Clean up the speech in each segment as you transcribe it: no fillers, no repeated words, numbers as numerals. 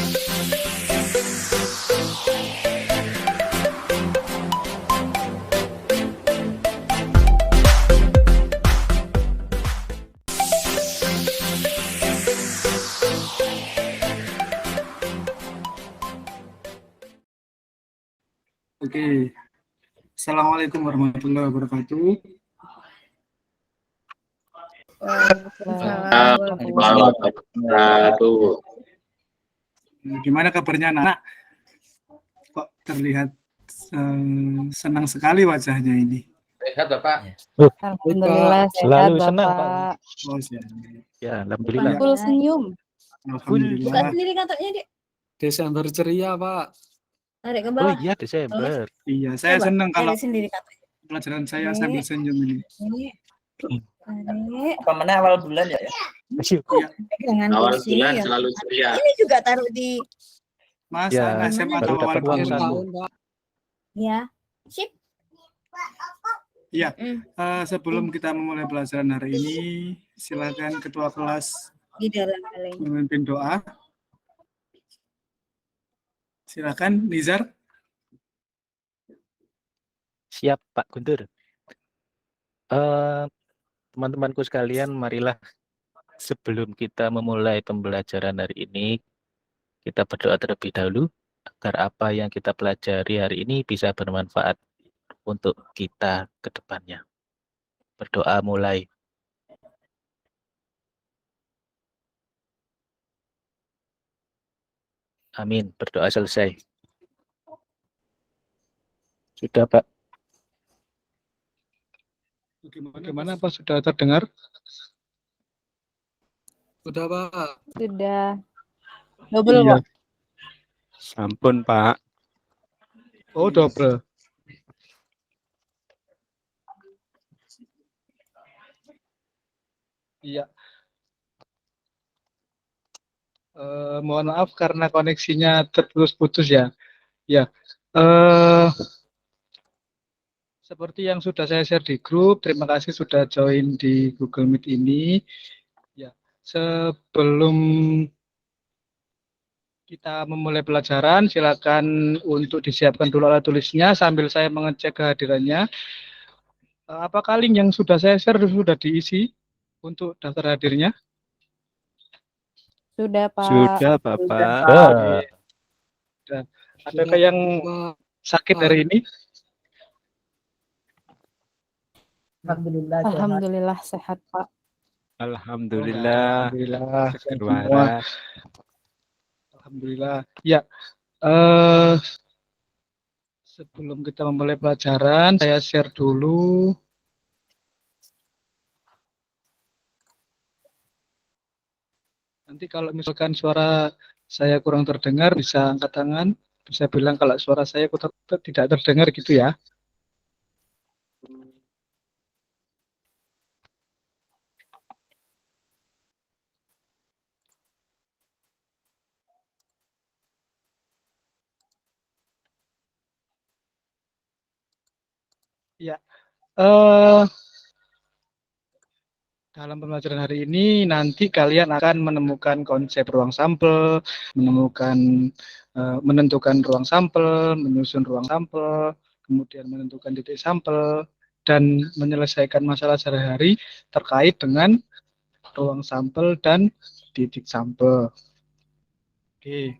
Oke. Assalamualaikum warahmatullahi wabarakatuh. Gimana kabarnya anak? Kok terlihat senang sekali wajahnya ini? Sehat Bapak? Alhamdulillah sehat Selalu Bapak. senang, Pak. Oh, siap. Ya, alhamdulillah. Full senyum. Alhamdulillah. Buka sendiri kantornya, Dik. Desember ceria, Pak. Tarik ke Oh bawah. iya, Desember. Iya, saya Coba, senang kalau tarik sendiri kantornya. pelajaran saya Ini. sambil senyum ini. Ini. Tarik. Apa mana awal bulan ya? Jangan Awal kursi, bulan ya. selalu ceria. Ini juga taruh di Mas, Ya, anak SMA baru atau awal dapat uang bulan? saku. Tahun, Pak. ya. Sip. Iya, Mm. sebelum kita memulai pelajaran hari ini, silakan ketua kelas Di dalam paling. memimpin doa. Silakan, Nizar. Siap, Pak Guntur. Teman-temanku sekalian, marilah sebelum kita memulai pembelajaran hari ini, kita berdoa terlebih dahulu agar apa yang kita pelajari hari ini bisa bermanfaat untuk kita ke depannya. Berdoa mulai. Amin. Berdoa selesai. Sudah, Pak. Bagaimana Pak, sudah terdengar? Sudah, Pak. Sudah. Double Iya. Pak. Sampun, Pak. Oh, double. Iya. Mohon maaf karena koneksinya terputus-putus ya. Ya. Seperti yang sudah saya share di grup, terima kasih sudah join di Google Meet ini. Ya. Sebelum kita memulai pelajaran, silakan untuk disiapkan dulu alat tulisnya sambil saya mengecek kehadirannya. Apakah link yang sudah saya share sudah diisi untuk daftar hadirnya? Sudah Pak. Sudah, Bapak. Sudah. Adakah yang sakit hari ini? Alhamdulillah sehat Pak. Alhamdulillah. Alhamdulillah. Sehat semua. Juara. Alhamdulillah. Ya. Sebelum kita memulai pelajaran, saya share dulu. Nanti kalau misalkan suara saya kurang terdengar, bisa angkat tangan, bisa bilang kalau suara saya tidak terdengar gitu ya. Ya. Dalam pembelajaran hari ini nanti kalian akan menemukan konsep ruang sampel, menentukan ruang sampel, menyusun ruang sampel, kemudian menentukan titik sampel, dan menyelesaikan masalah sehari-hari terkait dengan ruang sampel dan titik sampel. Oke.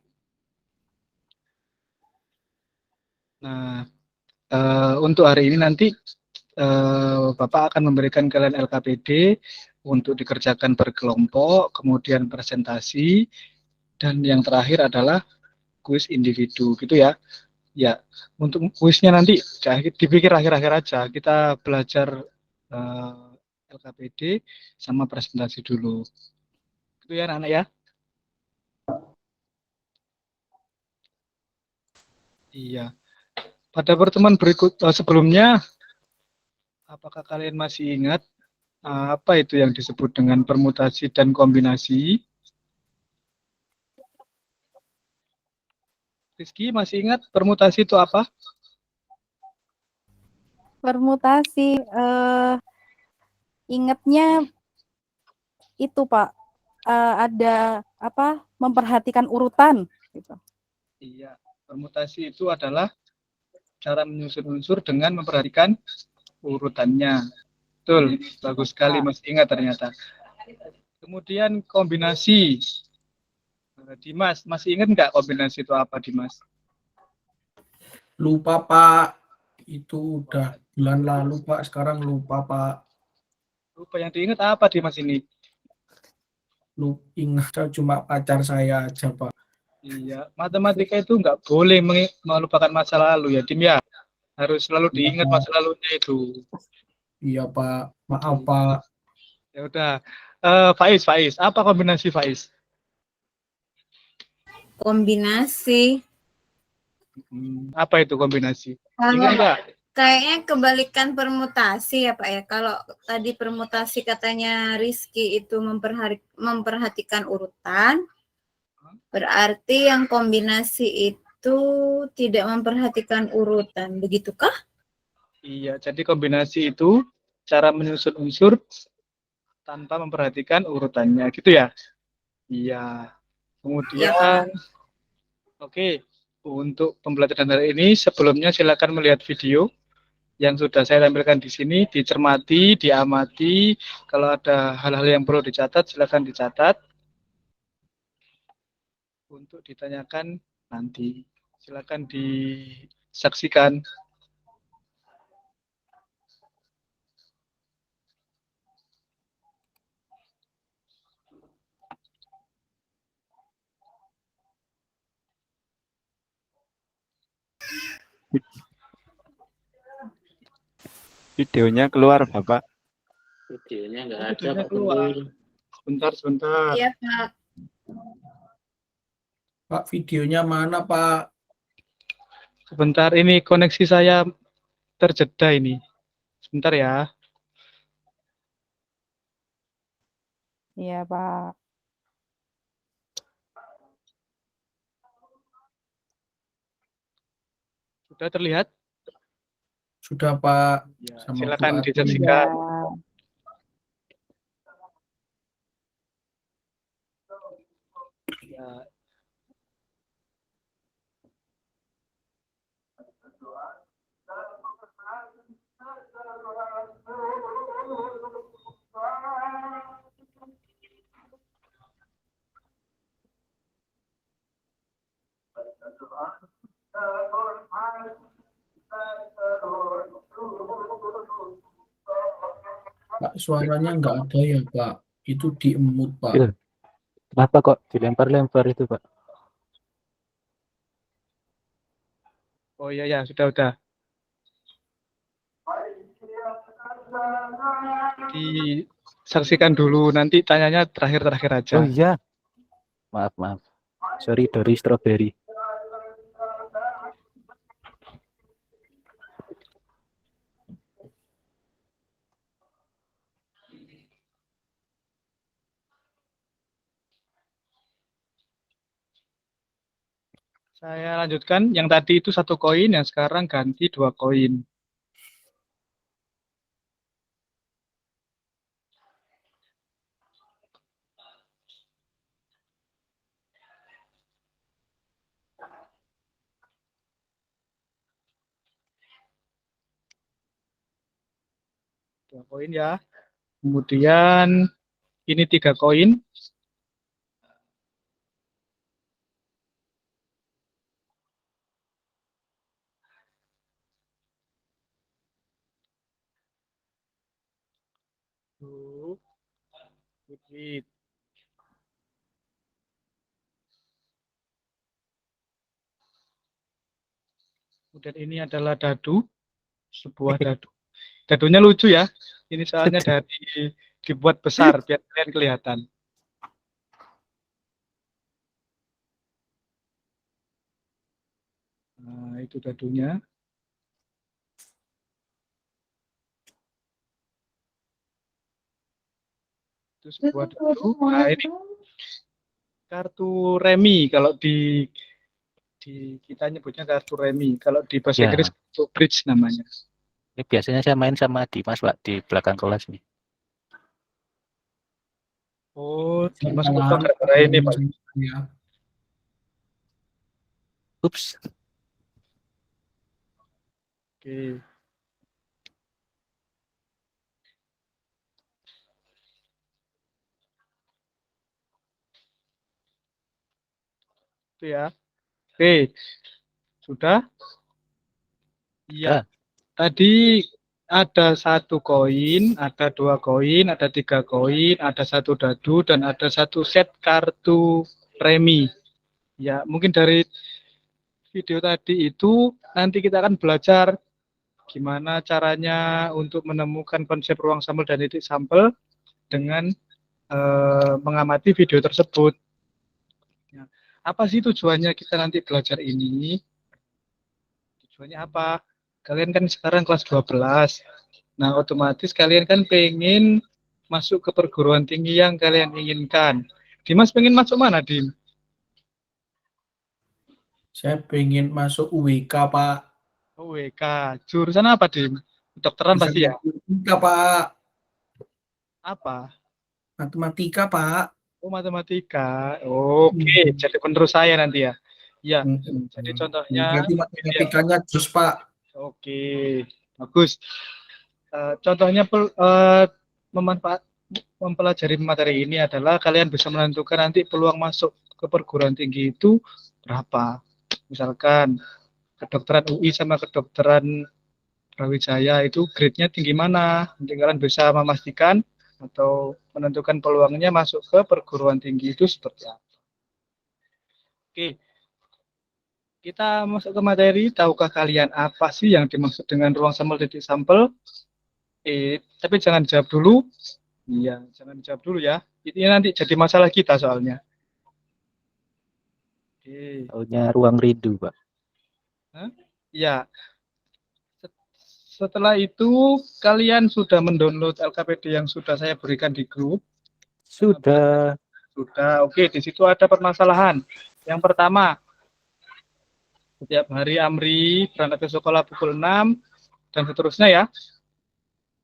Nah, untuk hari ini nanti Bapak akan memberikan kalian LKPD untuk dikerjakan berkelompok, kemudian presentasi, dan yang terakhir adalah kuis individu, gitu ya. Ya, untuk kuisnya nanti dipikir akhir-akhir aja. Kita belajar LKPD sama presentasi dulu. Itu ya anak-anak ya. Iya. Pada pertemuan berikut sebelumnya, apakah kalian masih ingat apa itu yang disebut dengan permutasi dan kombinasi? Rizky, masih ingat permutasi itu apa? Permutasi ingatnya itu Pak, ada apa? Memperhatikan urutan gitu. Iya, permutasi itu adalah cara menyusun unsur dengan memperhatikan urutannya. Betul, bagus sekali Mas, ingat ternyata. Kemudian kombinasi. Dimas, masih ingat nggak kombinasi itu apa, Dimas? Lupa Pak, itu udah bulan lalu Pak, sekarang lupa Pak. Lupa, yang diingat apa Dimas ini? Ingat cuma pacar saya aja Pak. Iya, matematika itu nggak boleh melupakan masa lalu ya, Dim ya. Harus selalu diingat masa lalunya itu. Iya Pak, maaf Pak. Ya udah. Faiz, apa kombinasi Faiz? Kombinasi. Apa itu kombinasi? Kalau Ingat nggak? kayaknya kebalikan permutasi ya Pak ya. Kalau tadi permutasi katanya Rizky itu memperhatikan urutan, berarti yang kombinasi itu tidak memperhatikan urutan, begitukah? Iya, jadi kombinasi itu cara menyusun unsur tanpa memperhatikan urutannya, gitu ya? Iya. Kemudian, oke, untuk pembelajaran hari ini, sebelumnya silakan melihat video yang sudah saya tampilkan di sini, dicermati, diamati. Kalau ada hal-hal yang perlu dicatat, silakan dicatat. Untuk ditanyakan nanti, silakan disaksikan. Videonya keluar, Bapak. Videonya nggak ada, Videonya Pak keluar. Guntur. Sebentar. Iya Pak. Pak, videonya mana Pak? Sebentar, ini koneksi saya terjeda ini. Sebentar ya. Iya, Pak. Sudah terlihat? Sudah Pak. Ya, Sama silakan Bu Ati. disaksikan. Ya. Pak, suaranya nggak ada ya Pak. Itu di-mute Pak. Iya. Kenapa kok dilempar-lempar itu, Pak? Oh iya ya, sudah. Disaksikan dulu, nanti tanyanya terakhir-terakhir aja. Oh iya. Maaf. Sorry, dari strawberry. Saya lanjutkan, yang tadi itu 1 koin, yang sekarang ganti 2 koin. Dua koin ya. Kemudian ini 3 koin. Kemudian ini adalah dadu, sebuah dadu. Dadunya lucu ya. Ini soalnya dibuat besar biar kalian kelihatan. Nah, itu dadunya. Itu sebuah dadu. Nah, ini kartu remi kalau di kita nyebutnya kartu remi. Kalau di bahasa Ya. Inggris kartu bridge namanya. Ini biasanya saya main sama Dimas, Pak, di belakang kelas nih. Oh, Dimas Salam. Kota gara-gara ini, Pak. Ya. Ups. Oke. Itu ya. Oke, sudah? Iya. Sudah. Tadi ada 1 koin, ada 2 koin, ada 3 koin, ada 1 dadu, dan ada 1 set kartu premi. Ya, mungkin dari video tadi itu nanti kita akan belajar gimana caranya untuk menemukan konsep ruang sampel dan titik sampel dengan mengamati video tersebut. Ya. Apa sih tujuannya kita nanti belajar ini? Tujuannya apa? Kalian kan sekarang kelas 12. Nah, otomatis kalian kan pengen masuk ke perguruan tinggi yang kalian inginkan. Dimas pengen masuk mana, Dim? Saya pengen masuk UWK, Pak. UWK. Jurusan apa, Dim? Kedokteran pasti ya? Matematika, Pak. Apa? Matematika, Pak. Oh, matematika. Oke, jadi penerus saya nanti ya. Ya, jadi contohnya Berarti matematikanya jus, Pak. Oke, bagus. Contohnya mempelajari materi ini adalah kalian bisa menentukan nanti peluang masuk ke perguruan tinggi itu berapa. Misalkan kedokteran UI sama kedokteran Brawijaya itu grade-nya tinggi mana. Nanti kalian bisa memastikan atau menentukan peluangnya masuk ke perguruan tinggi itu seperti apa. Oke. Kita masuk ke materi. Tahukah kalian apa sih yang dimaksud dengan ruang sampel titik sampel? Tapi jangan jawab dulu. Iya, jangan jawab dulu ya. Ini nanti jadi masalah kita soalnya. Oke. Taunya ruang rindu, Pak. Ya. Setelah itu kalian sudah mendownload LKPD yang sudah saya berikan di grup. Sudah. Sudah. Oke, di situ ada permasalahan. Yang pertama, setiap hari Amri berangkat ke sekolah pukul 6 dan seterusnya ya.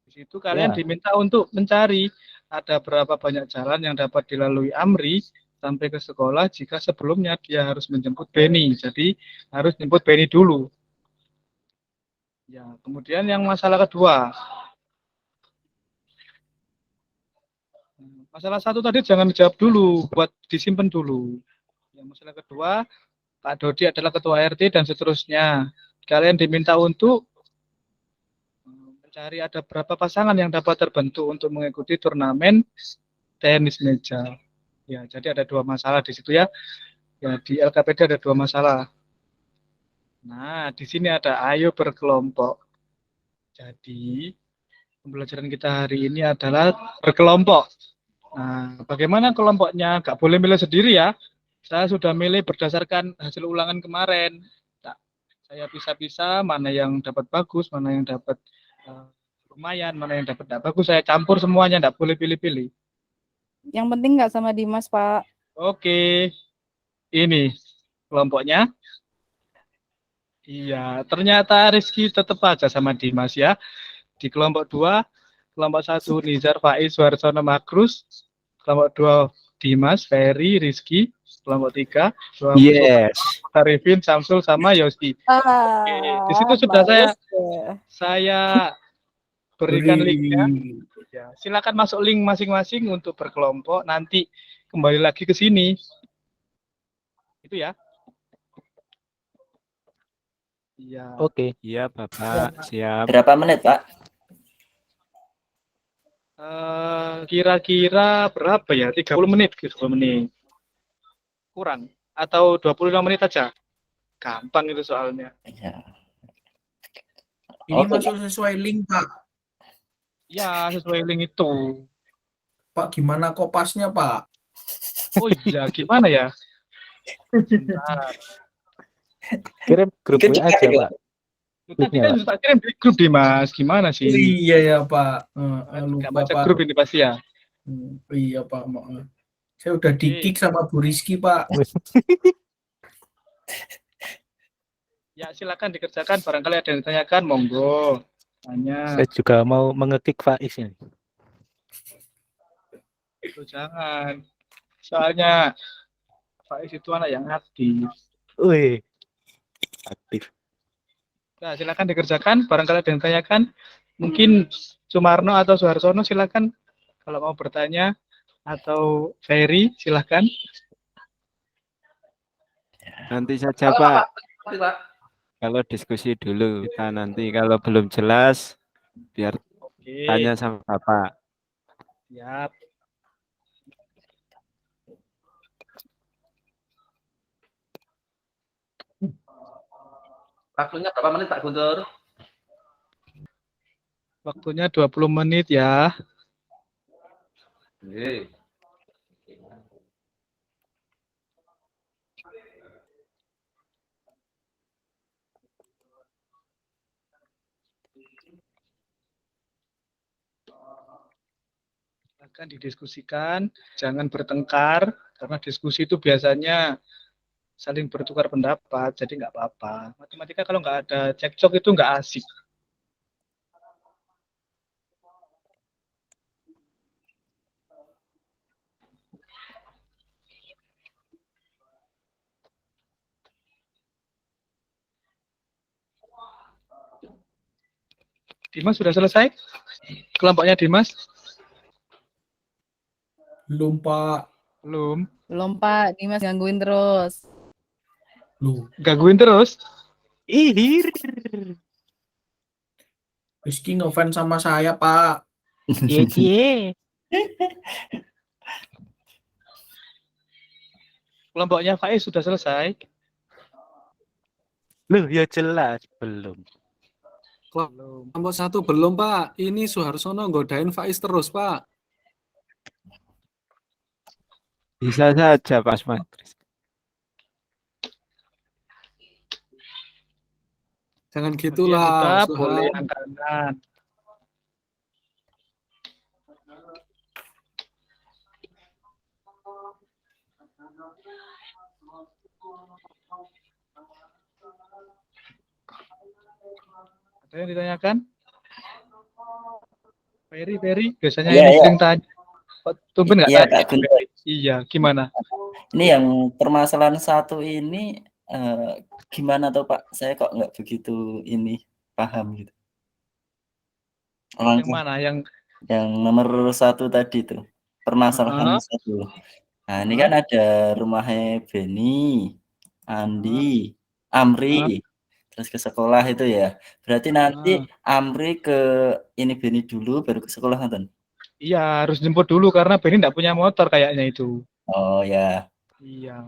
Di situ kalian diminta untuk mencari ada berapa banyak jalan yang dapat dilalui Amri sampai ke sekolah jika sebelumnya dia harus menjemput Beni. Jadi harus jemput Beni dulu. Ya, kemudian yang masalah kedua. Masalah 1 tadi jangan dijawab dulu, buat disimpan dulu. Yang masalah kedua, Pak Dodi adalah ketua RT dan seterusnya. Kalian diminta untuk mencari ada berapa pasangan yang dapat terbentuk untuk mengikuti turnamen tenis meja. Ya, jadi ada 2 masalah di situ ya. Ya, di LKPD ada 2 masalah. Nah, di sini ada ayo berkelompok. Jadi, pembelajaran kita hari ini adalah berkelompok. Nah, bagaimana kelompoknya? Nggak boleh milih sendiri ya. Saya sudah milih berdasarkan hasil ulangan kemarin. Nah, saya bisa-bisa mana yang dapat bagus, mana yang dapat lumayan, mana yang dapat tidak bagus. Saya campur semuanya, tidak boleh pilih-pilih. Yang penting nggak sama Dimas, Pak. Oke, ini kelompoknya. Iya, ternyata Rizky tetap aja sama Dimas ya. Di kelompok 2, kelompok 1 Nizar, Faiz, Warsono, Makrus. Kelompok 2 Dimas, Ferry, Rizky. Kelompok 3 Yes. Arifin, Samsul, sama Yosi. Oke, di situ sudah saya berikan linknya. Ya, silakan masuk link masing-masing untuk berkelompok. Nanti kembali lagi ke sini. Itu ya. Iya. Oke. Iya, Bapak. Siap. Berapa menit, Pak? Kira-kira berapa ya? 30 menit, 30 menit. Kurang atau 25 menit aja. Gampang itu soalnya. Ya. Ini masuk sesuai link, Pak. Ya, sesuai link itu. Pak, gimana kopasnya, Pak? Oh iya, gimana ya? Bentar. Kirim grup Ikut WA aja, juga, Pak. Tadi kan sudah kirim di grup Dimas. Gimana sih? Iya ya, Pak. Nggak Lupa, baca Pak. grup ini pasti ya. Iya, Pak. Maaf. Saya udah di-kick sama Bu Rizky, Pak. Ya, silakan dikerjakan. Barangkali ada yang ditanyakan, monggo. Tanya. Saya juga mau mengekik Faiz ini. Itu jangan. Soalnya Faiz itu anak yang aktif. Wih, Aktif. Nah, silakan dikerjakan. Barangkali ada yang tanyakan. Mungkin Sumarno atau Suharsono silakan kalau mau bertanya, atau Ferry silakan. Nanti saja Pak. Kalau diskusi dulu kita nanti kalau belum jelas biar Oke, tanya sama Bapak. siap. Waktunya berapa menit Pak Guntur? Waktunya 20 menit ya. Oke. Silakan didiskusikan, jangan bertengkar, karena diskusi itu biasanya saling bertukar pendapat, jadi nggak apa-apa. Matematika kalau nggak ada cekcok itu nggak asik. Dimas sudah selesai? Kelompoknya Dimas? Belum Pak. Belum. Belum Pak, Dimas gangguin terus. Lu. Gangguin terus? Ihir. Rizky ngefans sama saya Pak. Cie. Kelompoknya Faiz sudah selesai? Loh, ya jelas belum. Belum. Kelompok 1 belum Pak. Ini Suharsono godain Faiz terus Pak. Bisa saja Pak Asmat. Jangan Bagi yang gitulah. udah Suhar. boleh angkat tangan. Ada yang ditanyakan? Ferry, biasanya Iya, ini iya. sering tanya. Kok tumben nggak Iya, tanya? Kak Guntur. Iya, gimana? Ini yang permasalahan satu ini gimana tuh Pak? Saya kok nggak begitu ini paham gitu. Yang Langsung mana? yang nomor 1 tadi tuh permasalahan satu. Nah ini kan ada rumahnya Beni, Andi, Amri, terus ke sekolah itu ya. Berarti nanti Amri ke ini Beni dulu baru ke sekolah nonton. Iya, harus jemput dulu karena Benny nggak punya motor kayaknya itu. Oh ya. Iya.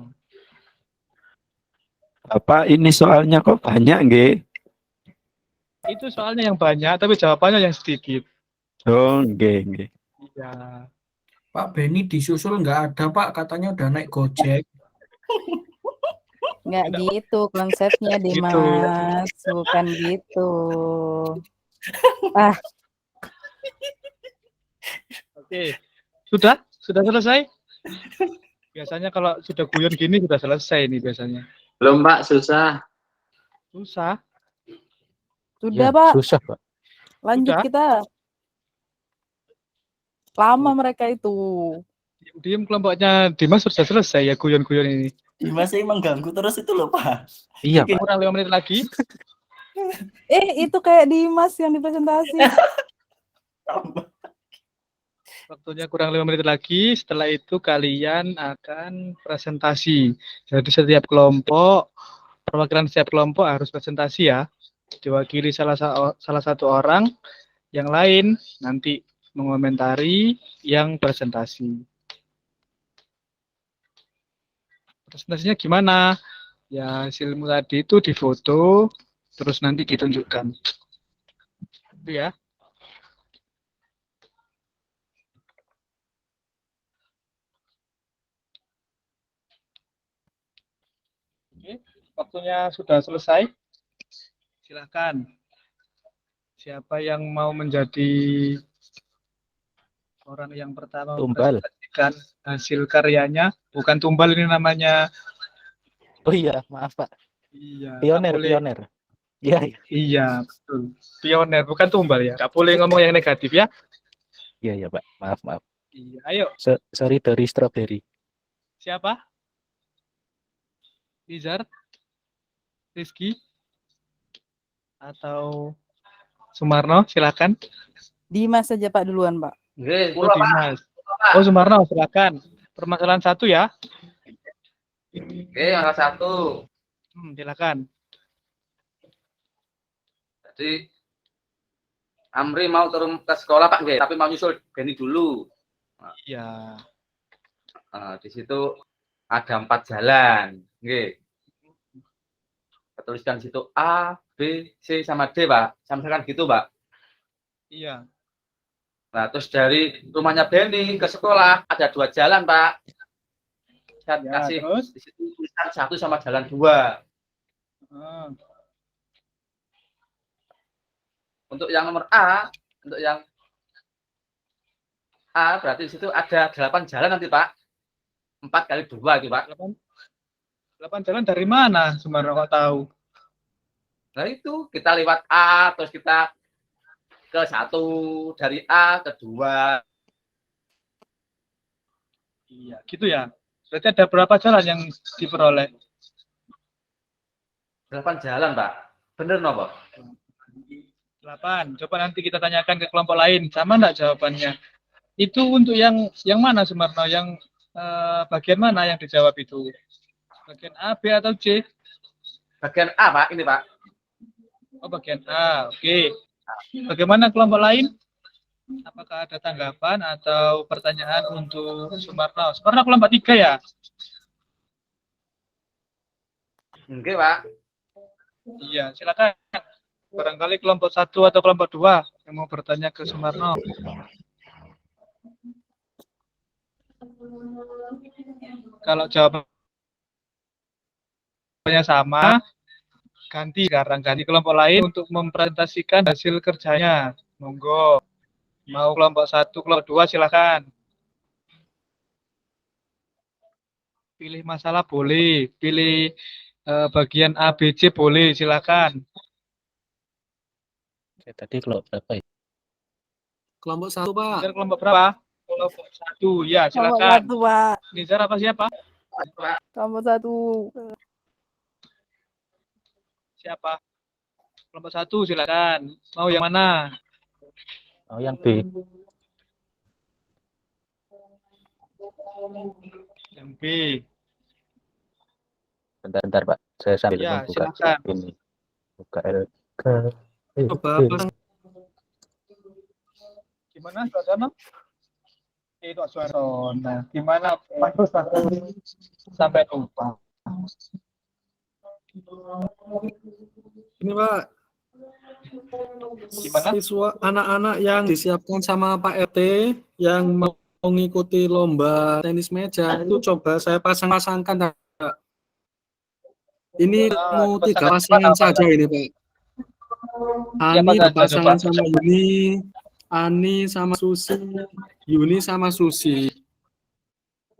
Bapak ini soalnya kok banyak nggih? Itu soalnya yang banyak, tapi jawabannya yang sedikit. Oh, nggih. Iya. Pak Benny disusul nggak ada Pak. Katanya udah naik Gojek. Nggak gitu konsepnya Gitu. Dimas, bukan gitu. Ah, Oke. Sudah selesai? Biasanya kalau sudah guyon gini sudah selesai nih biasanya. Belum Pak, susah. Susah. sudah Ya, Pak, susah Pak. lanjut Sudah? kita. Lama mereka itu. Diam kelompoknya Dimas sudah selesai ya guyon-guyon ini. Dimas sih mengganggu terus itu loh Pak. Iya Pak. Kurang 5 menit lagi. Itu kayak Dimas yang dipresentasi. Waktunya kurang 5 menit lagi. Setelah itu kalian akan presentasi. Jadi setiap kelompok, perwakilan setiap kelompok harus presentasi ya. Diwakili salah satu orang, yang lain nanti mengomentari yang presentasi. Presentasinya gimana? Ya hasilmu tadi itu difoto, terus nanti ditunjukkan. Itu ya. Oke, waktunya sudah selesai. Silakan. Siapa yang mau menjadi orang yang pertama Tumbal. mempresentasikan hasil karyanya? Bukan tumbal ini namanya. Oh iya, maaf Pak. Iya. Pioner. Iya. Iya, betul. Pioner, bukan tumbal ya. Nggak boleh ngomong yang negatif ya. Iya Pak. Maaf. Iya, ayo. Sorry dari strawberry. Siapa? Nizar? Rizky? atau Sumarno, silakan. Dimas saja Pak duluan, Pak. Nggih, Oh, kula Pak. Dimas. Oh, Sumarno, silakan. Permasalahan 1 ya. Oke, yang satu. Silakan. Jadi Amri mau turun ke sekolah Pak, nggih, tapi mau nyusul Beni dulu. Iya. Di situ ada 4 jalan, nggih. Tuliskan di situ A, B, C sama D, Pak. Sama-sama gitu, Pak. Iya. Nah, terus dari rumahnya Beni ke sekolah ada 2 jalan, Pak. Saya Ya, kasih terus? di situ tulisan 1 sama jalan 2. Hmm. Untuk yang nomor A, untuk yang A berarti di situ ada 8 jalan nanti, Pak. 4 kali 2 itu, Pak. 8 jalan dari mana, Sumarno kok tahu? Nah, itu kita lewat A, terus kita ke 1, dari A ke 2. Iya, gitu ya. Berarti ada berapa jalan yang diperoleh? 8 jalan, Pak. Bener, no, Pak? 8. Coba nanti kita tanyakan ke kelompok lain. Sama enggak jawabannya? Itu untuk yang mana, Sumarno? Yang bagian mana yang dijawab itu? Bagian A, B, atau C? Bagian A, Pak. Ini, Pak. Oh, bagian A. Oke. Bagaimana kelompok lain? Apakah ada tanggapan atau pertanyaan untuk Sumarno? Sumarno kelompok 3 ya? Enggak, Pak. Iya, silakan. Barangkali kelompok 1 atau kelompok 2 yang mau bertanya ke Sumarno. Kalau jawabannya sama, ganti kelompok lain untuk mempresentasikan hasil kerjanya. Monggo. Mau kelompok 1, kelompok 2 silakan. Pilih masalah boleh, pilih bagian A, B, C boleh, silakan. Tadi kelompok berapa ya? Kelompok 1, Pak. Nizar kelompok berapa? Kelompok 1, ya Kelompok silakan. 1, Pak. Nizar apa siapa? Kelompok 1. Siapa? Kelompok 1 silakan. Mau yang mana? Oh, yang B. Yang B. Bentar, Pak. Saya sambil Ya, membuka silakan. ini. Buka LK. Coba Gimana suasana? Itu suasana. Gimana Pak sampai lupa? ini, Pak. Gimana? Siswa anak-anak yang disiapkan sama Pak RT yang mau mengikuti lomba tenis meja itu coba saya pasang-pasangkan, Pak. Ini mau 3 pasangan saja ini, Pak. Ani berpasangan sama Yuni, Ani sama Susi, Yuni sama Susi.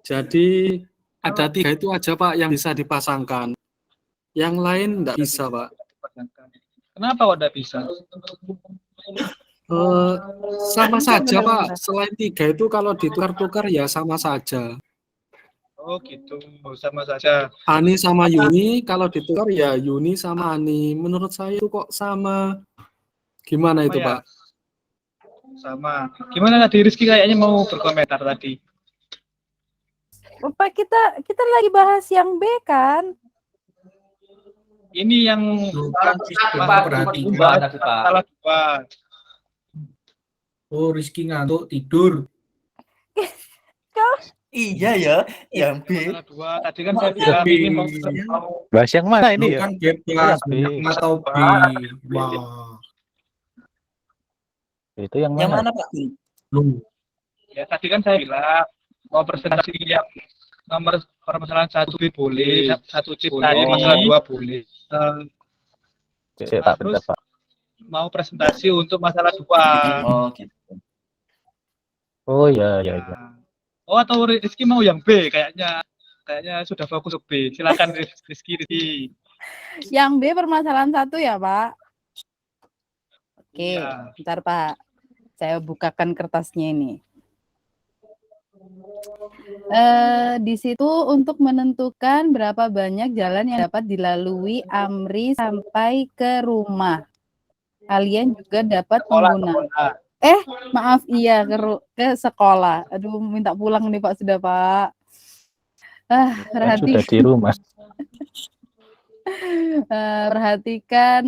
Jadi ada 3 itu aja, Pak, yang bisa dipasangkan. Yang lain enggak bisa, Pak. Kenapa kok tidak bisa? Sama saja, Pak. Selain 3 itu kalau ditukar-tukar ya sama saja. Oh gitu, sama saja. Ani sama Yuni, kalau ditukar ya Yuni sama Ani. Menurut saya itu kok sama. Gimana itu, Ya? Pak? Sama. Gimana tadi Rizky kayaknya mau berkomentar tadi? Bapak, kita lagi bahas yang B kan? Ini yang perhatikan. salah 2. Oh, Rizky ngantuk tidur. Iya ya, yang B. Salah 2. Tadi kan saya bilang ini mau Bahas yang mana ini Lu ya? kan bebas, B. atau B. Wah. Itu yang Yang mana? mana, Pak? Lu. ya tadi kan saya bilang mau presentasi yang nomor permasalahan 1 B boleh, 1 C boleh, masalah 2 boleh. Cek, Pak, bentar, Pak. Mau presentasi untuk masalah 2. Oh, gitu. Oh ya. Oh, atau Rizky mau yang B kayaknya sudah fokus ke B. Silakan Rizky. Yang B permasalahan 1 ya, Pak? Oke, Ya. bentar, Pak. Saya bukakan kertasnya ini. Di situ untuk menentukan berapa banyak jalan yang dapat dilalui Amri sampai ke rumah. Kalian juga dapat Sekolah, menggunakan. sekolah. Maaf, iya ke sekolah. Aduh, minta pulang nih Pak, sudah Pak. Kan sudah di rumah. Perhatikan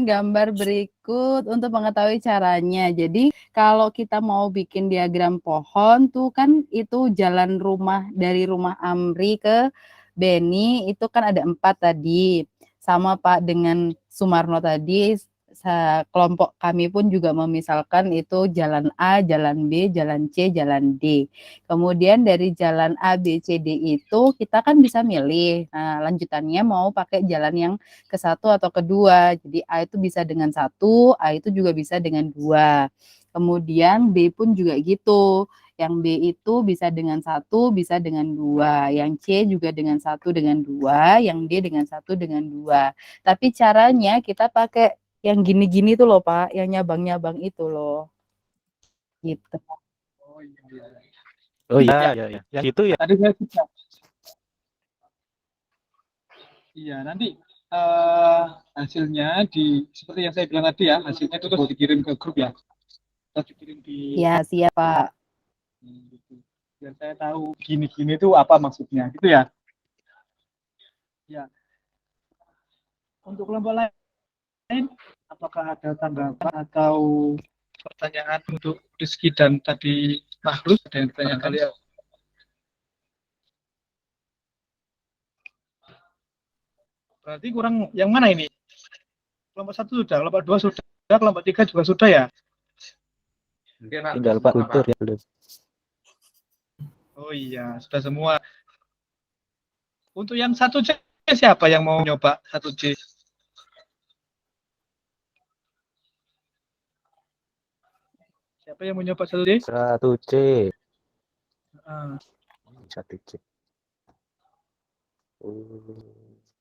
gambar berikut untuk mengetahui caranya. Jadi kalau kita mau bikin diagram pohon tuh kan itu jalan rumah dari rumah Amri ke Beni itu kan ada 4 tadi. Sama Pak dengan Sumarno tadi, kelompok kami pun juga memisalkan itu jalan A, jalan B, jalan C, jalan D. Kemudian dari jalan A, B, C, D itu kita kan bisa milih. Nah, lanjutannya mau pakai jalan yang ke-1 atau kedua. Jadi A itu bisa dengan 1, A itu juga bisa dengan 2. Kemudian B pun juga gitu. Yang B itu bisa dengan 1, bisa dengan 2. Yang C juga dengan 1, dengan 2. Yang D dengan 1, dengan 2. Tapi caranya kita pakai yang gini-gini tuh loh Pak, yang nyabang-nyabang itu loh. Gitu. Oh iya, iya. Yang itu ya. Tadi saya sudah. Iya, nanti hasilnya seperti yang saya bilang tadi ya, hasilnya itu terus dikirim ke grup ya. Terus dikirim di. Ya, siap Pak. Gitu. Biar saya tahu gini-gini itu apa maksudnya, gitu ya. Ya. Untuk kelompok lain, apakah ada tanggapan atau pertanyaan untuk Rizky dan tadi Mahrus? Ada yang bertanya kalian? Berarti kurang yang mana ini? Kelompok 1 sudah, kelompok 2 sudah, kelompok 3 juga sudah ya? Tinggal Pak Guntur ya belum. Oh iya, sudah semua. Untuk yang 1C siapa yang mau nyoba 1C? Siapa yang mau nyoba 1C? 1C. 1C.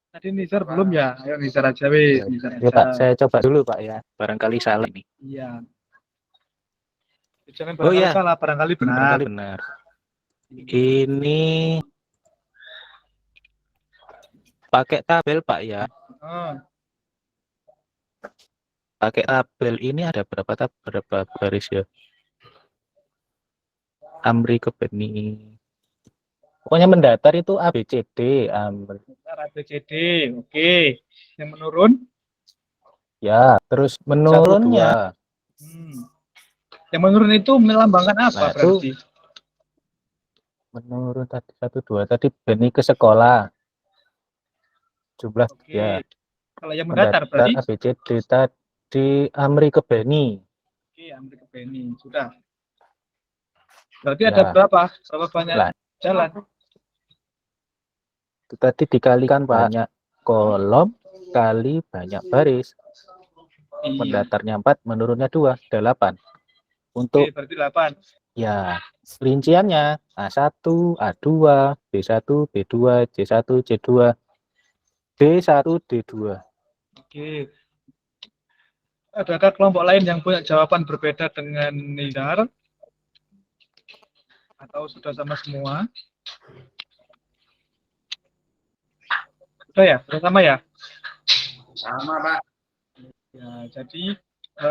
Tadi Nizar belum ya? Ayo Nizar aja weh. Ya Pak, saya coba dulu Pak ya. Barangkali salah nih. Iya. Jangan barangkali salah, barangkali benar. Barangkali benar. Ini pakai tabel Pak ya. Pakai tabel ini ada berapa baris ya? Amri ke Beni. Pokoknya mendatar itu A, B, C, D. Amri. A, B, C, D. Oke. Yang menurun? Ya, terus menurunnya. Yang menurun itu melambangkan apa berarti? Menurun tadi 1, 2. Tadi Beni ke sekolah. Jumlah ya. Kalau yang mendatar berarti? A, B, C, D. Tadi Amri ke Beni. Oke, Amri ke Beni. Sudah. Berarti ada berapa? Berapa banyak jalan? Itu tadi dikalikan banyak kolom kali banyak baris. Mendatarnya 4, menurunnya 2, 8. Untuk berarti 8. Ya, rinciannya A1, A2, B1, B2, C1, C2, D1, D2. Oke. Adakah kelompok lain yang punya jawaban berbeda dengan Nizar? Atau sudah sama semua? Sudah ya? Sudah sama ya? Sama Pak. Ya, jadi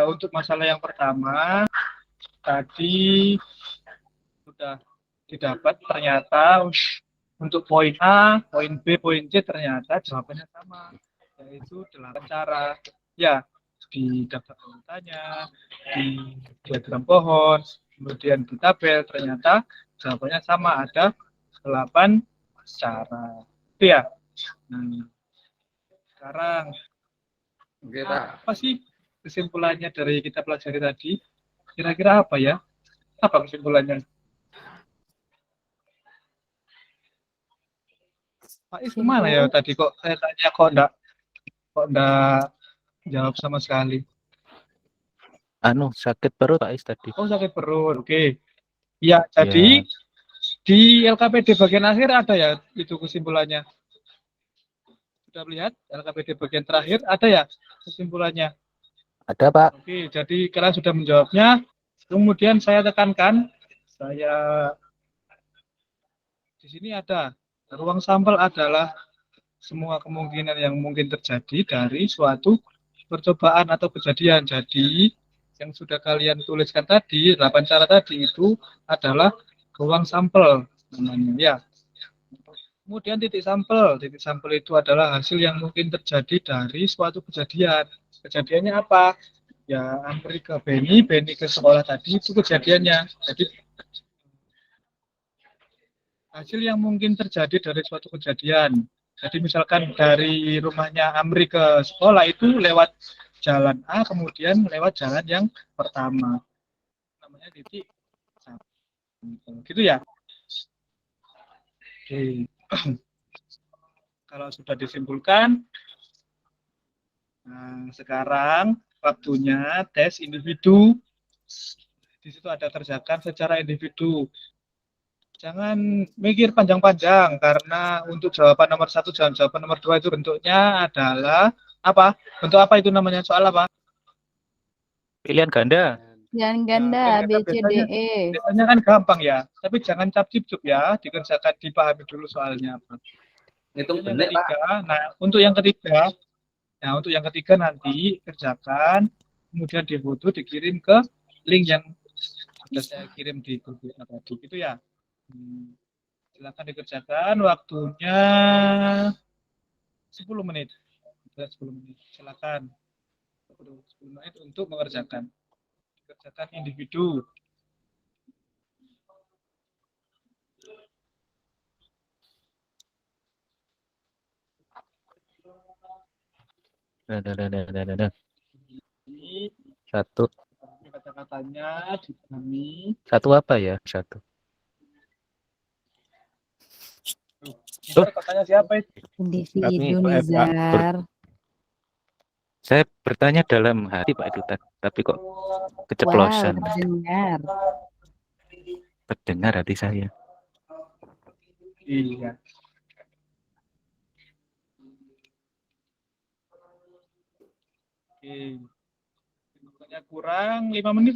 untuk masalah yang pertama tadi sudah didapat ternyata untuk poin A, poin B, poin C ternyata jawabannya sama, yaitu 8 cara. Ya, di daftar urutannya, di diagram pohon, kemudian di tabel ternyata jawabannya sama, ada 8 cara. Itu ya. Sekarang apa sih kesimpulannya dari kita pelajari tadi? Kira-kira apa ya? Apa kesimpulannya? Pak Is kemana ya tadi kok saya tanya kok enggak jawab sama sekali. Sakit perut Pak Is tadi. Oh, sakit perut. Oke. Ya, jadi di LKPD bagian akhir ada ya itu kesimpulannya. Sudah lihat LKPD bagian terakhir ada ya kesimpulannya? Ada Pak. Oke, jadi kalian sudah menjawabnya. Kemudian saya tekankan, di sini ada ruang sampel adalah semua kemungkinan yang mungkin terjadi dari suatu percobaan atau kejadian. Jadi yang sudah kalian tuliskan tadi, 8 cara tadi itu adalah ruang sampel namanya ya. Kemudian titik sampel. Titik sampel itu adalah hasil yang mungkin terjadi dari suatu kejadian. Kejadiannya apa? Ya, Amri ke Beni ke sekolah tadi itu kejadiannya. Jadi hasil yang mungkin terjadi dari suatu kejadian. Jadi misalkan dari rumahnya Amri ke sekolah itu lewat jalan A, kemudian lewat jalan yang pertama. Namanya titik sampel. Gitu ya. Oke. Kalau sudah disimpulkan, nah, sekarang waktunya tes individu. Di situ ada kerjakan secara individu. Jangan mikir panjang-panjang, karena untuk jawaban nomor 1 dan jawaban nomor 2 itu bentuknya adalah apa? Bentuk apa itu namanya? Soal apa? Pilihan ganda. Pilihan ganda A, B, C, D, E. Biasanya kan gampang ya, tapi jangan cap-cip-cup ya, dikerjakan, dipahami dulu soalnya apa. Hitung Yang bener, Pak. ketiga, nah untuk yang ketiga nanti kerjakan, kemudian difoto, dikirim ke link yang sudah saya kirim di grup tadi, gitu ya. Silakan dikerjakan, waktunya 10 menit. 10 menit. Silakan. 10 menit untuk mengerjakan. Dikerjakan individu. Nah. Ini Satu. kata-katanya dipahami. Satu apa ya? Satu. Katanya siapa itu? Individu Nizar. Saya bertanya dalam hati Pak Duta, tapi kok keceplosan. Wow, dengar. Terdengar hati saya. Iya. Oke. Waktunya kurang 5 menit.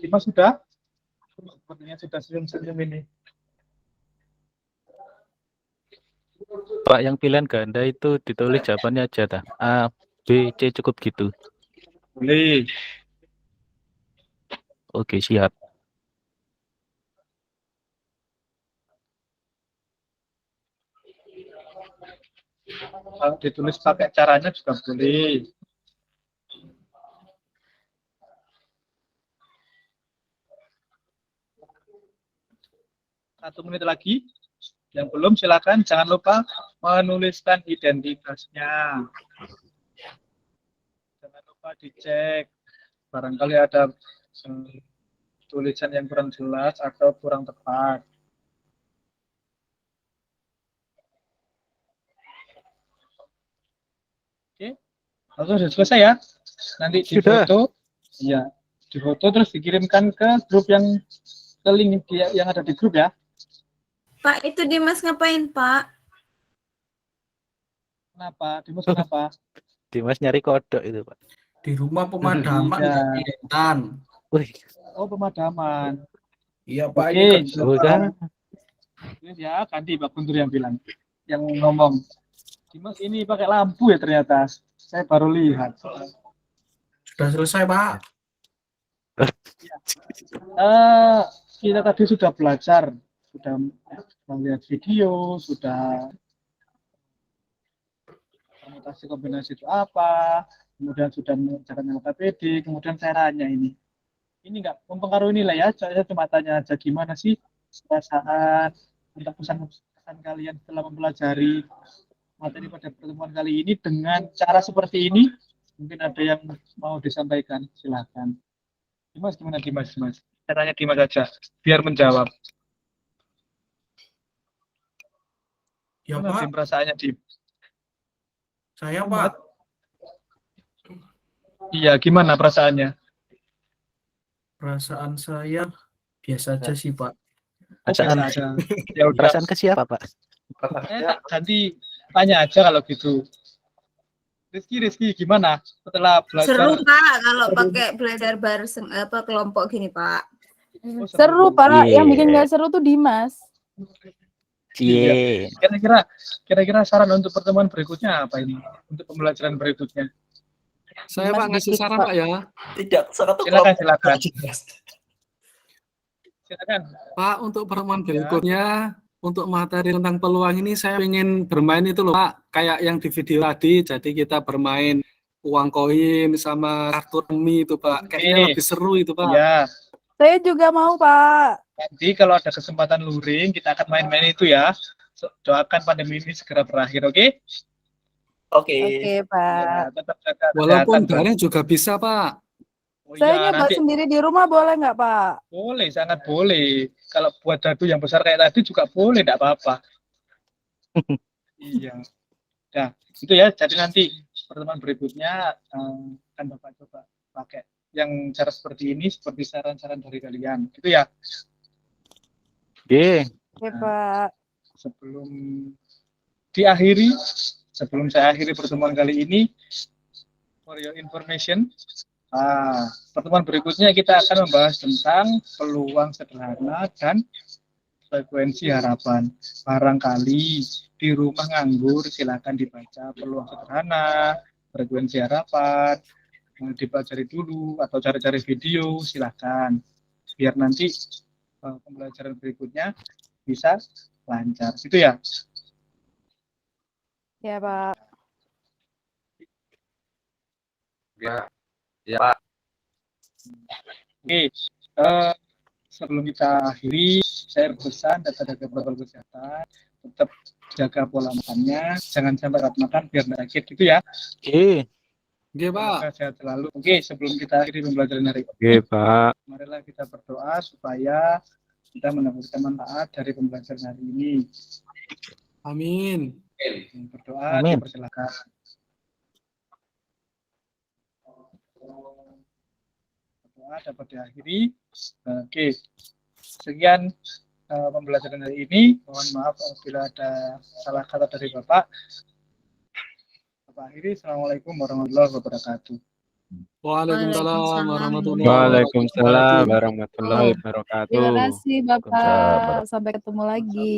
Lima sudah? Sepertinya sudah senyum-senyum ini. Pak, yang pilihan ganda itu ditulis jawabannya aja dah. A, B, C cukup gitu. Boleh. Oke, siap. Kalau ditulis pakai caranya juga boleh. Satu menit lagi. Yang belum silakan jangan lupa menuliskan identitasnya. Jangan lupa dicek. Barangkali ada tulisan yang kurang jelas atau kurang tepat. Oke. Lalu sudah selesai ya. Nanti difoto. Iya, difoto terus dikirimkan ke grup yang ke link yang ada di grup ya. Pak, itu Dimas ngapain, Pak? Kenapa? Dimas kenapa? Dimas nyari kodok itu, Pak. Di rumah pemadaman Iya. kelihatan. Wih, Oh, pemadaman. Iya, Pak. Oke, Ini kerja. udah. Ya, ganti Pak Guntur yang bilang. Yang ngomong. Dimas ini pakai lampu ya ternyata. Saya baru lihat. Sudah selesai, Pak. Kita tadi sudah belajar. Sudah melihat video, sudah permutasi kombinasi itu apa, kemudian sudah mengerjakan LKPD, kemudian caranya ini. Ini nggak mempengaruhi nilai ya, saya cuma tanya aja gimana sih perasaan, tentang pesan kalian setelah mempelajari materi pada pertemuan kali ini dengan cara seperti ini. Mungkin ada yang mau disampaikan, silakan. Dimas, gimana Dimas? Caranya Dimas aja, biar menjawab. Ya, Gimana, Pak. Dim, perasaannya, Dim? Saya, Pak. Iya, gimana perasaannya? Perasaan saya biasa aja sih, Pak. Perasaan, Ya udah. perasaan ke siapa, Pak? Tak ganti tanya aja kalau gitu. Rizky, gimana setelah belajar? Seru Pak kalau pakai belajar bareng kelompok gini Pak. Oh, Seru, Pak. Yang bikin Iya. nggak seru tuh Dimas. Cie. Kira-kira saran untuk pertemuan berikutnya apa ini? Untuk pembelajaran berikutnya. Saya Dimas Pak ngasih dikit, saran Pak. Pak ya. Tidak satu Silakan. kelompok. Silakan. Pak, untuk pertemuan Ya. berikutnya, untuk materi tentang peluang ini saya ingin bermain itu loh Pak, kayak yang di video tadi, jadi kita bermain uang koin sama kartu remi itu Pak, kayaknya Oke. lebih seru itu Pak. Ya, Saya juga mau, Pak. nanti kalau ada kesempatan luring kita akan main-main itu ya. Doakan pandemi ini segera berakhir, oke? Oke. Oke, Pak. Ya, tetap jaga Walaupun kesehatan, daring juga bisa Pak. Oh Saya iya, nyoba nanti sendiri di rumah boleh nggak, Pak? boleh, sangat boleh. Kalau buat dadu yang besar kayak tadi juga boleh, enggak apa-apa. Iya. Nah, itu ya. Jadi nanti pertemuan berikutnya akan Bapak coba pakai yang cara seperti ini, seperti saran-saran dari kalian. Itu ya. Oke. Oke, Pak. Sebelum saya akhiri pertemuan kali ini, for your information, pertemuan berikutnya kita akan membahas tentang peluang sederhana dan frekuensi harapan. Barangkali di rumah nganggur, silakan dibaca peluang sederhana, frekuensi harapan, dipelajari dulu atau cari-cari video, silakan. Biar nanti pembelajaran berikutnya bisa lancar. Itu ya. Ya, Pak. Ya Pak. Oke, sebelum kita akhiri, saya berpesan jaga protokol kesehatan, tetap jaga pola makannya, jangan sampai telat makan biar nggak sakit gitu ya. Oke. Oke Pak. Semoga sehat selalu. Oke, sebelum kita akhiri pembelajaran hari ini, Oke, Pak. marilah kita berdoa supaya kita mendapatkan manfaat dari pembelajaran hari ini. Amin. Berdoa, Amin. dipersilakan. Berdoa dapat diakhiri. Oke, sekian pembelajaran hari ini. Mohon maaf apabila ada salah kata dari Bapak. Bapak akhiri. Assalamualaikum warahmatullahi wabarakatuh. Waalaikumsalam warahmatullahi Waalaikumsalam wabarakatuh. warahmatullahi wabarakatuh. Terima kasih, Waalaikumsalam. Bapak. Sampai ketemu lagi.